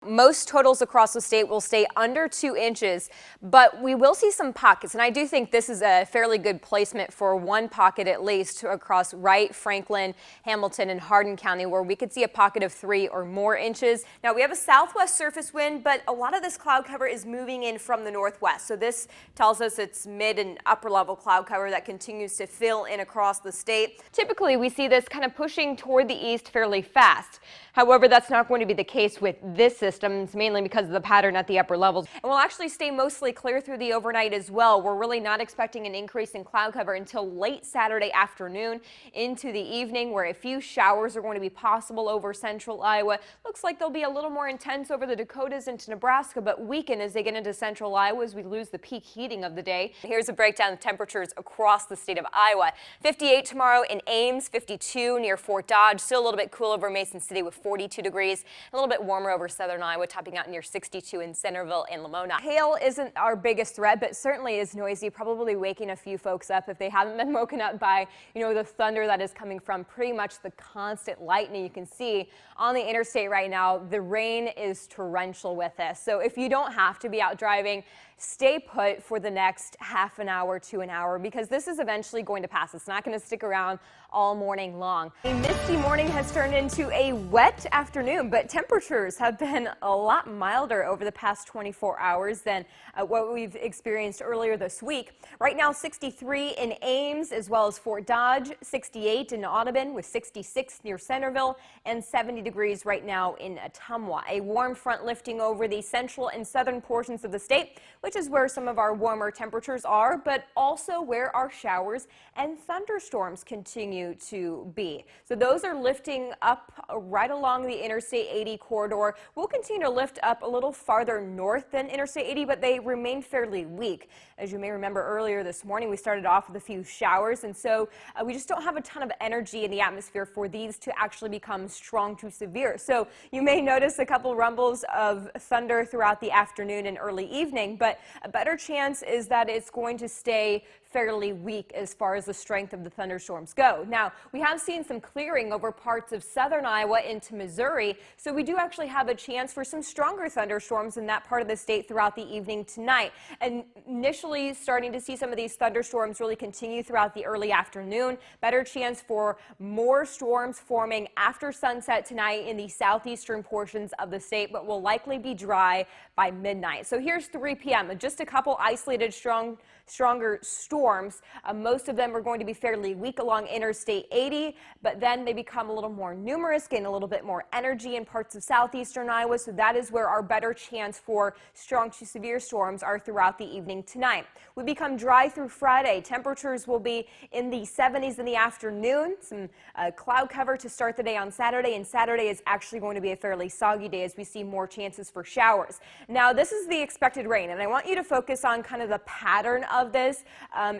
Most totals across the state will stay under 2 inches, but we will see some pockets. And I do think this is a fairly good placement for one pocket at least across Wright, Franklin, Hamilton, and Hardin County, where we could see a pocket of 3 or more inches. Now we have a southwest surface wind, but a lot of this cloud cover is moving in from the northwest. So this tells us it's mid and upper level cloud cover that continues to fill in across the state. Typically we see this kind of pushing toward the east fairly fast. However, that's not going to be the case with this system. It's mainly because of the pattern at the upper levels. And we'll actually stay mostly clear through the overnight as well. We're really not expecting an increase in cloud cover until late Saturday afternoon into the evening, where a few showers are going to be possible over central Iowa. Looks like they'll be a little more intense over the Dakotas into Nebraska, but weaken as they get into central Iowa as we lose the peak heating of the day. Here's a breakdown of temperatures across the state of Iowa. 58 tomorrow in Ames, 52 near Fort Dodge, still a little bit cool over Mason City with 42 degrees, a little bit warmer over southern Iowa, topping out near 62 in Centerville and Lamona. Hail isn't our biggest threat, but certainly is noisy, probably waking a few folks up if they haven't been woken up by, the thunder that is coming from pretty much the constant lightning. You can see on the interstate right now, the rain is torrential with this. So if you don't have to be out driving, stay put for the next half an hour to an hour, because this is eventually going to pass. It's not going to stick around all morning long. A misty morning has turned into a wet afternoon, but temperatures have been a lot milder over the past 24 hours than what we've experienced earlier this week. Right now, 63 in Ames as well as Fort Dodge, 68 in Audubon with 66 near Centerville, and 70 degrees right now in Ottumwa. A warm front lifting over the central and southern portions of the state, which is where some of our warmer temperatures are, but also where our showers and thunderstorms continue to be. So those are lifting up right along the Interstate 80 corridor. We'll continue to lift up a little farther north than Interstate 80, but they remain fairly weak. As you may remember earlier this morning, we started off with a few showers, and so we just don't have a ton of energy in the atmosphere for these to actually become strong to severe. So you may notice a couple rumbles of thunder throughout the afternoon and early evening, but a better chance is that it's going to stay fairly weak as far as the strength of the thunderstorms go. Now, we have seen some clearing over parts of southern Iowa into Missouri, so we do actually have a chance for some stronger thunderstorms in that part of the state throughout the evening tonight. And initially starting to see some of these thunderstorms really continue throughout the early afternoon. Better chance for more storms forming after sunset tonight in the southeastern portions of the state, but will likely be dry by midnight. So here's 3 p.m. Just a couple isolated stronger storms. Most of them are going to be fairly weak along Interstate 80, but then they become a little more numerous, gain a little bit more energy in parts of southeastern Iowa. So that is where our better chance for strong to severe storms are throughout the evening tonight. We become dry through Friday. Temperatures will be in the 70s in the afternoon. Some cloud cover to start the day on Saturday, and Saturday is actually going to be a fairly soggy day as we see more chances for showers. Now, this is the expected rain, and I want you to focus on kind of the pattern of this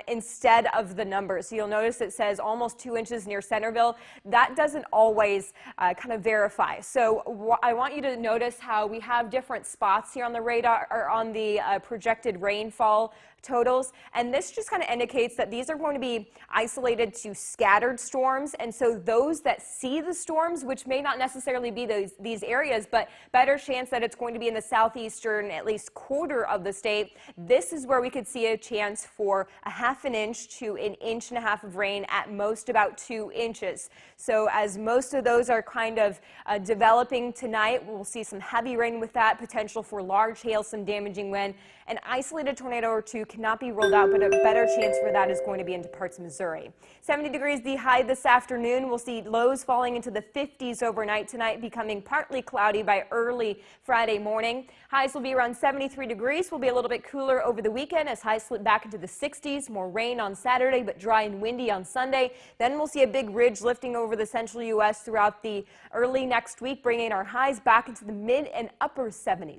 instead of the numbers. So you'll notice it says almost 2 inches near Centerville. That doesn't always kind of verify. So I want you to notice how we have different spots here on the radar or on the projected rainfall totals, and this just kind of indicates that these are going to be isolated to scattered storms. And so those that see the storms, which may not necessarily be these areas, but better chance that it's going to be in the southeastern at least quarter of the state, this is where we could see a chance for a ½ inch to 1.5 inches of rain, at most about 2 inches. So as most of those are kind of developing tonight, we'll see some heavy rain with that, potential for large hail, some damaging wind. An isolated tornado or two cannot be ruled out, but a better chance for that is going to be into parts of Missouri. 70 degrees the high this afternoon. We'll see lows falling into the 50s overnight tonight, becoming partly cloudy by early Friday morning. Highs will be around 73 degrees. Will be a little bit cooler over the weekend as highs slip back into the 60s. More rain on Saturday, but dry and windy on Sunday. Then we'll see a big ridge lifting over the central U.S. throughout the early next week, bringing our highs back into the mid and upper 70s.